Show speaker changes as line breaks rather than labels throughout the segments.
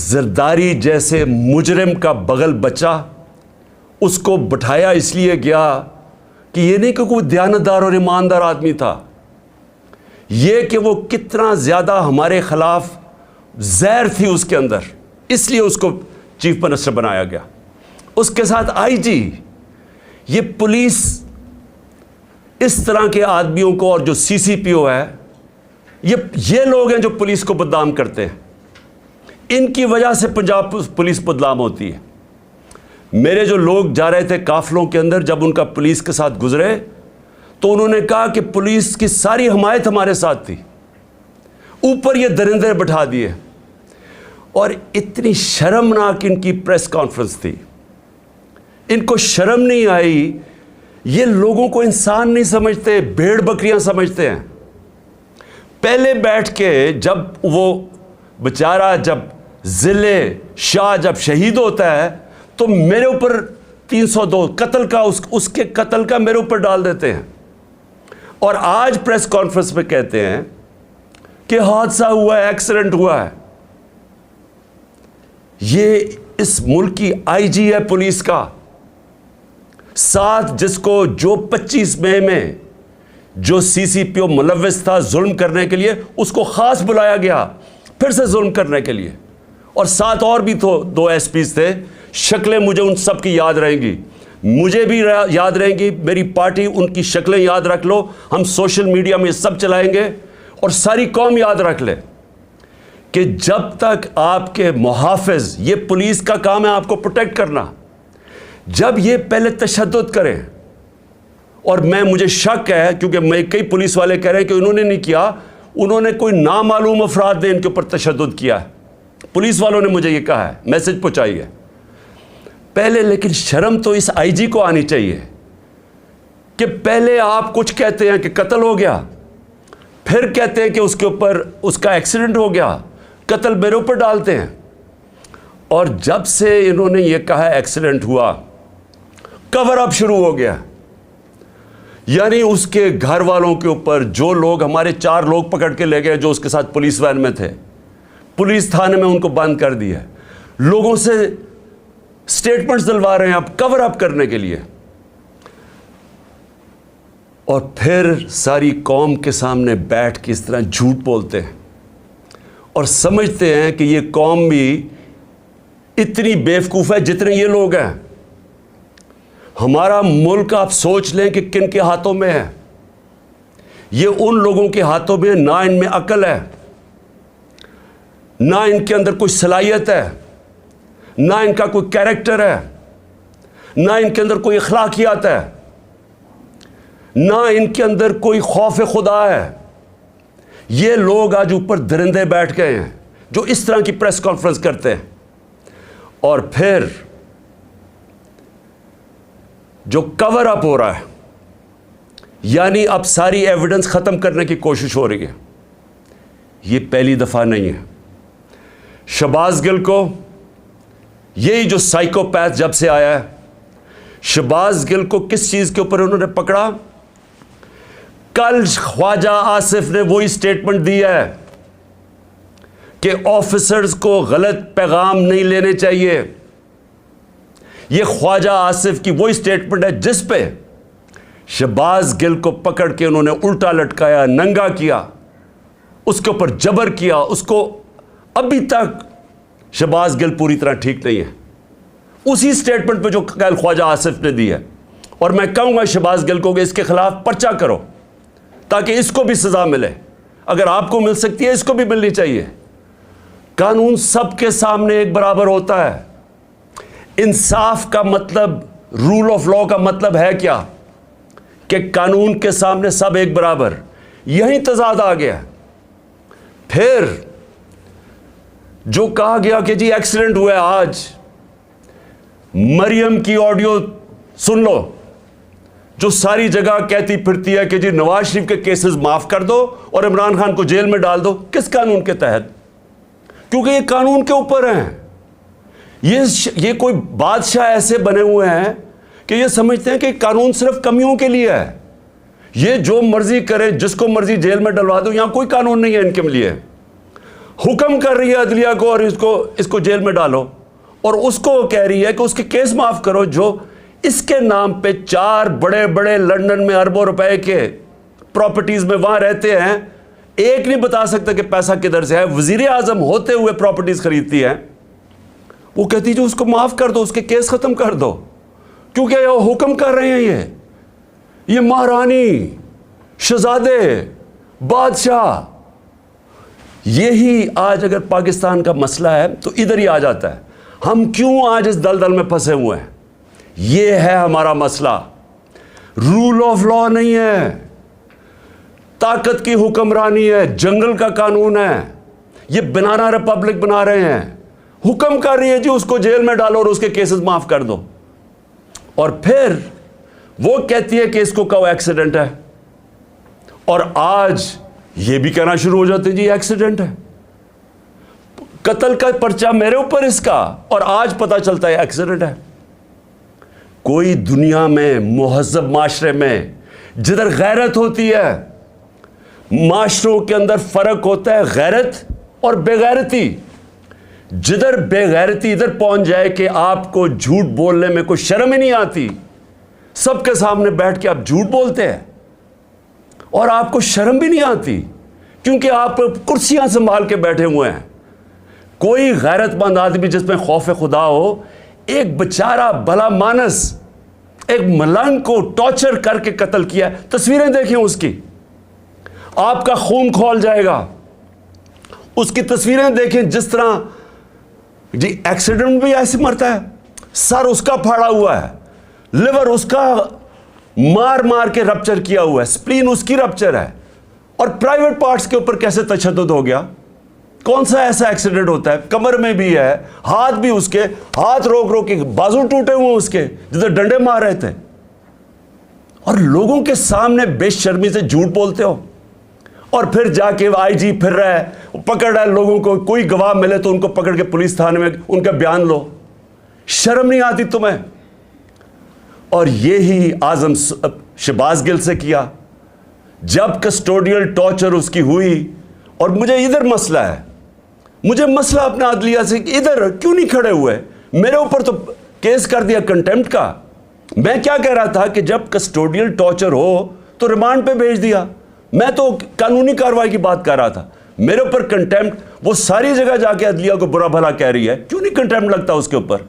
زرداری جیسے مجرم کا بغل بچہ، اس کو بٹھایا اس لیے گیا کہ یہ نہیں کہ کوئی دیانتدار اور ایماندار آدمی تھا، یہ کہ وہ کتنا زیادہ ہمارے خلاف زہر تھی اس کے اندر، اس لیے اس کو چیف منسٹر بنایا گیا۔ اس کے ساتھ آئی جی، یہ پولیس اس طرح کے آدمیوں کو، اور جو سی سی پی او ہے، یہ لوگ ہیں جو پولیس کو بدنام کرتے ہیں، ان کی وجہ سے پنجاب پولیس بدنام ہوتی ہے۔ میرے جو لوگ جا رہے تھے قافلوں کے اندر، جب ان کا پولیس کے ساتھ گزرے تو انہوں نے کہا کہ پولیس کی ساری حمایت ہمارے ساتھ تھی، اوپر یہ درندے بٹھا دیے۔ اور اتنی شرمناک ان کی پریس کانفرنس تھی، ان کو شرم نہیں آئی۔ یہ لوگوں کو انسان نہیں سمجھتے، بھیڑ بکریاں سمجھتے ہیں۔ پہلے بیٹھ کے جب وہ بیچارہ، جب ضلع شاہ جب شہید ہوتا ہے تو میرے اوپر 302 قتل کا، اس کے قتل کا میرے اوپر ڈال دیتے ہیں، اور آج پریس کانفرنس میں کہتے ہیں کہ حادثہ ہوا ہے، ایکسیڈنٹ ہوا ہے۔ یہ اس ملک کی آئی جی ہے پولیس کا، ساتھ جس کو جو 25 مئی میں جو سی سی پی او ملوث تھا ظلم کرنے کے لیے، اس کو خاص بلایا گیا پھر سے ظلم کرنے کے لیے، اور ساتھ اور بھی تو 2 ایس پیز تھے۔ شکلیں مجھے ان سب کی یاد رہیں گی، مجھے بھی یاد رہیں گی، میری پارٹی ان کی شکلیں یاد رکھ لو، ہم سوشل میڈیا میں سب چلائیں گے، اور ساری قوم یاد رکھ لے کہ جب تک آپ کے محافظ، یہ پولیس کا کام ہے آپ کو پروٹیکٹ کرنا، جب یہ پہلے تشدد کریں، اور مجھے شک ہے کیونکہ کئی پولیس والے کہہ رہے ہیں کہ انہوں نے نہیں کیا، انہوں نے کوئی نامعلوم افراد نے ان کے اوپر تشدد کیا ہے، پولیس والوں نے مجھے یہ کہا ہے، میسج پہنچائی ہے پہلے۔ لیکن شرم تو اس آئی جی کو آنی چاہیے کہ پہلے آپ کچھ کہتے ہیں کہ قتل ہو گیا، پھر کہتے ہیں کہ اس کے اوپر اس کا ایکسیڈنٹ ہو گیا، قتل میرے اوپر ڈالتے ہیں۔ اور جب سے انہوں نے یہ کہا ایکسیڈنٹ ہوا، کور اپ شروع ہو گیا، یعنی اس کے گھر والوں کے اوپر، جو لوگ ہمارے 4 لوگ پکڑ کے لے گئے جو اس کے ساتھ پولیس وین میں تھے، پولیس تھانے میں ان کو بند کر دیا، لوگوں سے سٹیٹمنٹس دلوا رہے ہیں اب کور اپ کرنے کے لیے، اور پھر ساری قوم کے سامنے بیٹھ کے اس طرح جھوٹ بولتے ہیں، اور سمجھتے ہیں کہ یہ قوم بھی اتنی بیوقوف ہے جتنے یہ لوگ ہیں۔ ہمارا ملک آپ سوچ لیں کہ کن کے ہاتھوں میں ہے، یہ ان لوگوں کے ہاتھوں میں، نہ ان میں عقل ہے، نہ ان کے اندر کوئی صلاحیت ہے، نہ ان کا کوئی کیریکٹر ہے، نہ ان کے اندر کوئی اخلاقیات ہے، نہ ان کے اندر کوئی خوف خدا ہے۔ یہ لوگ آج اوپر درندے بیٹھ گئے ہیں جو اس طرح کی پریس کانفرنس کرتے ہیں، اور پھر جو کور اپ ہو رہا ہے، یعنی اب ساری ایویڈنس ختم کرنے کی کوشش ہو رہی ہے۔ یہ پہلی دفعہ نہیں ہے۔ شہباز گل کو، یہی جو سائیکوپیتھ جب سے آیا ہے، شہباز گل کو کس چیز کے اوپر انہوں نے پکڑا؟ کل خواجہ آصف نے وہی سٹیٹمنٹ دی ہے کہ آفیسرز کو غلط پیغام نہیں لینے چاہیے۔ یہ خواجہ آصف کی وہی سٹیٹمنٹ ہے جس پہ شہباز گل کو پکڑ کے انہوں نے الٹا لٹکایا، ننگا کیا، اس کے اوپر جبر کیا۔ اس کو ابھی تک شہباز گل پوری طرح ٹھیک نہیں ہے، اسی سٹیٹمنٹ پہ جو کل خواجہ آصف نے دی ہے۔ اور میں کہوں گا شہباز گل کو کہ اس کے خلاف پرچہ کرو تاکہ اس کو بھی سزا ملے، اگر آپ کو مل سکتی ہے اس کو بھی ملنی چاہیے۔ قانون سب کے سامنے ایک برابر ہوتا ہے۔ انصاف کا مطلب، رول آف لا کا مطلب ہے کیا؟ کہ قانون کے سامنے سب ایک برابر۔ یہی تضاد آ گیا۔ پھر جو کہا گیا کہ جی ایکسیڈنٹ ہوا ہے، آج مریم کی آڈیو سن لو جو ساری جگہ کہتی پھرتی ہے کہ جی نواز شریف کے کیسز معاف کر دو اور عمران خان کو جیل میں ڈال دو۔ کس قانون کے تحت؟ کیونکہ یہ قانون کے اوپر ہیں۔ یہ کوئی بادشاہ ایسے بنے ہوئے ہیں کہ یہ سمجھتے ہیں کہ قانون صرف کمیوں کے لیے ہے، یہ جو مرضی کرے، جس کو مرضی جیل میں ڈلوا دو، یہاں کوئی قانون نہیں ہے ان کے لیے۔ حکم کر رہی ہے عدلیہ کو اور اس کو جیل میں ڈالو، اور اس کو کہہ رہی ہے کہ اس کے کیس معاف کرو جو اس کے نام پہ 4 بڑے بڑے لنڈن میں اربوں روپے کے پراپرٹیز میں وہاں رہتے ہیں، ایک نہیں بتا سکتا کہ پیسہ کدھر سے ہے، وزیر اعظم ہوتے ہوئے پراپرٹیز خریدتی ہے، وہ کہتی جو اس کو معاف کر دو، اس کے کیس ختم کر دو، کیونکہ وہ حکم کر رہے ہیں، یہ مہارانی، شہزادے، بادشاہ۔ یہی آج اگر پاکستان کا مسئلہ ہے تو ادھر ہی آ جاتا ہے، ہم کیوں آج اس دلدل میں پھنسے ہوئے ہیں؟ یہ ہے ہمارا مسئلہ، رول آف لا نہیں ہے، طاقت کی حکمرانی ہے، جنگل کا قانون ہے، یہ بنانا ریپبلک بنا رہے ہیں، حکم کر رہی ہے جی اس کو جیل میں ڈالو اور اس کے کیسز معاف کر دو، اور پھر وہ کہتی ہے کہ اس کو کہو ایکسیڈنٹ ہے، اور آج یہ بھی کہنا شروع ہو جاتے جی ایکسیڈنٹ ہے، قتل کا پرچہ میرے اوپر اس کا، اور آج پتہ چلتا ہے ایکسیڈنٹ ہے۔ کوئی دنیا میں مہذب معاشرے میں جدھر غیرت ہوتی ہے، معاشروں کے اندر فرق ہوتا ہے غیرت اور بے غیرتی، جدھر بے غیرتی ادھر پہنچ جائے کہ آپ کو جھوٹ بولنے میں کوئی شرم ہی نہیں آتی، سب کے سامنے بیٹھ کے آپ جھوٹ بولتے ہیں اور آپ کو شرم بھی نہیں آتی کیونکہ آپ کرسیاں سنبھال کے بیٹھے ہوئے ہیں۔ کوئی غیرت مند آدمی جس میں خوف خدا ہو، ایک بیچارہ بھلا مانس ایک ملنگ کو ٹارچر کر کے قتل کیا، تصویریں دیکھیں اس کی، آپ کا خون کھول جائے گا۔ اس کی تصویریں دیکھیں جس طرح جی ایکسیڈنٹ بھی ایسے مرتا ہے، سر اس کا پھاڑا ہوا ہے، لیور اس کا مار مار کے رپچر کیا ہوا ہے، سپلین اس کی رپچر ہے، اور پرائیویٹ پارٹس کے اوپر کیسے تشدد ہو گیا؟ کون سا ایسا ایکسیڈنٹ ہوتا ہے؟ کمر میں بھی ہے، ہاتھ بھی، اس کے ہاتھ روک روک کے بازو ٹوٹے ہوئے اس کے جدھر ڈنڈے مار رہے تھے، اور لوگوں کے سامنے بے شرمی سے جھوٹ بولتے ہو، اور پھر جا کے آئی جی پھر رہا ہے، پکڑ رہا ہے لوگوں کو، کوئی گواہ ملے تو ان کو پکڑ کے پولیس تھانے میں ان کا بیان لو، شرم نہیں آتی تمہیں؟ اور یہی اعظم شہباز گل سے کیا جب کسٹوڈیل ٹارچر اس کی ہوئی۔ اور مجھے ادھر مسئلہ ہے، مجھے مسئلہ اپنا عدلیہ سے، ادھر کیوں نہیں کھڑے ہوئے؟ میرے اوپر تو کیس کر دیا کنٹیمپٹ کا۔ میں کیا کہہ رہا تھا کہ جب کسٹوڈیل ٹارچر ہو تو ریمانڈ پہ بھیج دیا، میں تو قانونی کارروائی کی بات کر رہا تھا، میرے اوپر کنٹیمپٹ، وہ ساری جگہ جا کے عدلیہ کو برا بھلا کہہ رہی ہے، کیوں نہیں کنٹیمپٹ لگتا اس کے اوپر؟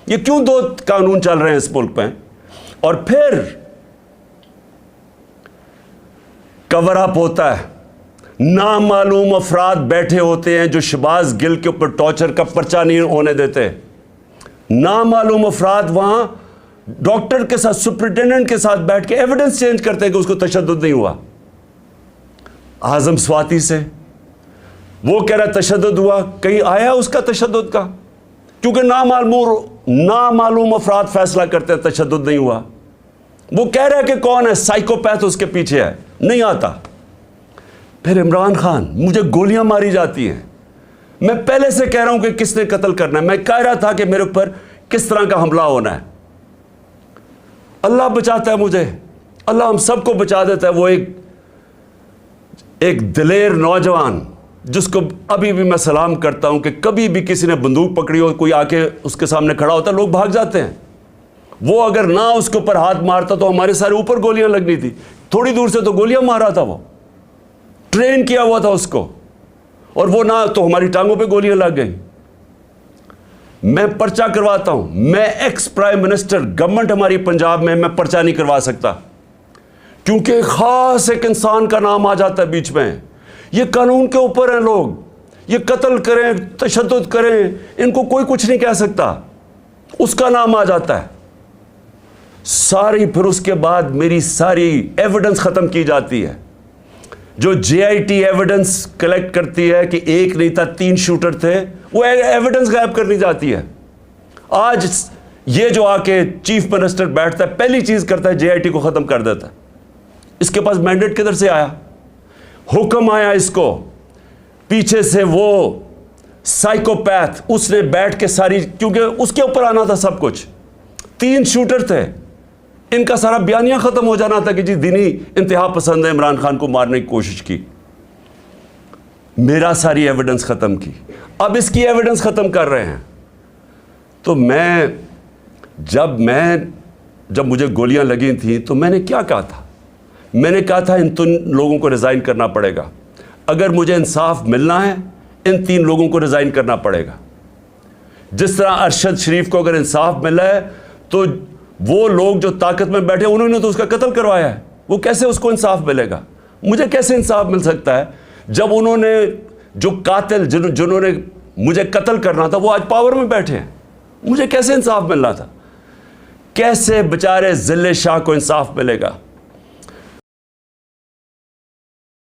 یہ کیوں 2 قانون چل رہے ہیں اس ملک میں؟ اور پھر کور اپ ہوتا ہے، نامعلوم افراد بیٹھے ہوتے ہیں جو شہباز گل کے اوپر ٹارچر کا پرچہ نہیں ہونے دیتے، نامعلوم افراد وہاں ڈاکٹر کے ساتھ، سپرنٹینڈنٹ کے ساتھ بیٹھ کے ایویڈنس چینج کرتے ہیں کہ اس کو تشدد نہیں ہوا۔ اعظم سواتی سے وہ کہہ رہا تشدد ہوا، کہیں آیا اس کا تشدد کا؟ کیونکہ نامعلوم افراد فیصلہ کرتے ہیں تشدد نہیں ہوا۔ وہ کہہ رہا ہے کہ کون ہے سائیکوپیتھ اس کے پیچھے ہے، نہیں آتا۔ پھر عمران خان، مجھے گولیاں ماری جاتی ہیں، میں پہلے سے کہہ رہا ہوں کہ کس نے قتل کرنا ہے، میں کہہ رہا تھا کہ میرے اوپر کس طرح کا حملہ ہونا ہے، اللہ بچاتا ہے مجھے، اللہ ہم سب کو بچا دیتا ہے۔ وہ ایک دلیر نوجوان جس کو ابھی بھی میں سلام کرتا ہوں کہ کبھی بھی کسی نے بندوق پکڑی ہو، کوئی آ کے اس کے سامنے کھڑا ہوتا ہے، لوگ بھاگ جاتے ہیں، وہ اگر نہ اس کے اوپر ہاتھ مارتا تو ہمارے سارے اوپر گولیاں لگنی تھی، تھوڑی دور سے تو گولیاں مار رہا تھا، وہ ٹرین کیا ہوا تھا اس کو، اور وہ نہ تو ہماری ٹانگوں پہ گولیاں لگ گئیں۔ میں پرچہ کرواتا ہوں، میں ایکس پرائم منسٹر، گورنمنٹ ہماری پنجاب میں پرچہ نہیں کروا سکتا کیونکہ خاص ایک انسان کا نام آ جاتا ہے بیچ میں۔ یہ قانون کے اوپر ہیں لوگ، یہ قتل کریں، تشدد کریں، ان کو کوئی کچھ نہیں کہہ سکتا، اس کا نام آ جاتا ہے ساری۔ پھر اس کے بعد میری ساری ایویڈنس ختم کی جاتی ہے، جو جے آئی ٹی ایویڈنس کلیکٹ کرتی ہے کہ ایک نہیں تھا 3 شوٹر تھے، وہ ایویڈنس غائب کرنی جاتی ہے۔ آج یہ جو آ کے چیف منسٹر بیٹھتا ہے، پہلی چیز کرتا ہے جے آئی ٹی کو ختم کر دیتا ہے۔ اس کے پاس مینڈیٹ کدھر سے آیا؟ حکم آیا اس کو، پیچھے سے وہ سائیکوپیتھ، اس نے بیٹھ کے ساری، کیونکہ اس کے اوپر آنا تھا سب کچھ، 3 شوٹر تھے، ان کا سارا بیانیہ ختم ہو جانا تھا کہ جی دینی انتہا پسند ہے، عمران خان کو مارنے کی کوشش کی۔ میرا ساری ایویڈنس ختم کی، اب اس کی ایویڈنس ختم کر رہے ہیں. تو جب مجھے گولیاں لگی تھیں تو میں نے کیا کہا تھا؟ میں نے کہا تھا ان 3 لوگوں کو ریزائن کرنا پڑے گا. اگر مجھے انصاف ملنا ہے ان 3 لوگوں کو ریزائن کرنا پڑے گا. جس طرح ارشد شریف کو اگر انصاف ملا ہے تو وہ لوگ جو طاقت میں بیٹھے انہوں نے تو اس کا قتل کروایا ہے، وہ کیسے اس کو انصاف ملے گا؟ مجھے کیسے انصاف مل سکتا ہے جب انہوں نے جو قاتل جنہوں نے مجھے قتل کرنا تھا وہ آج پاور میں بیٹھے ہیں؟ مجھے کیسے انصاف ملنا تھا؟ کیسے بیچارے ذل شاہ کو انصاف ملے گا؟